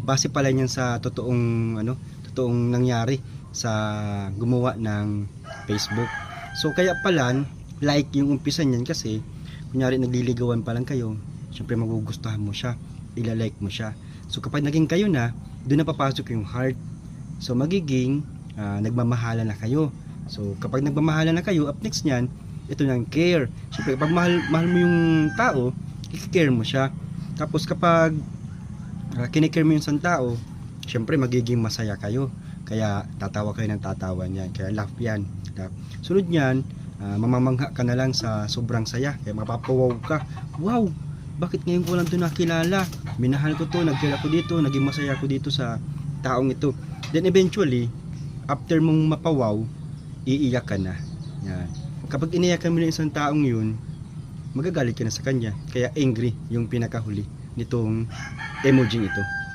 base pala yan sa totoong nangyari sa gumawa ng Facebook. So kaya pala like yung umpisa niyan, kasi kunyari nagliligawan pa lang kayo, syempre magugustuhan mo siya, ila-like mo siya. So kapag naging kayo na, doon na papasok yung heart. So magiging nagmamahalan na kayo. So kapag nagmamahalan na kayo, up next niyan, ito ng care. Syempre kapag mahal mo yung tao, i-care mo siya. Tapos kapag kinikare mo yung isang tao, syempre magiging masaya kayo. Kaya tatawa kayo ng tatawa niyan. Kaya laugh yan. Sunod niyan, mamamangha ka na lang sa sobrang saya. Kaya mapapawaw ka. Wow! Bakit ngayon ko lang ito nakilala? Minahal ko to, nag-care ako dito, naging masaya ako dito sa taong ito. Then eventually, after mong mapawaw, iiyak ka na. Yan. Kapag iniyakan mo na isang taong yun, magagalit ka na sa kanya. Kaya angry yung pinakahuli nitong emoji ito.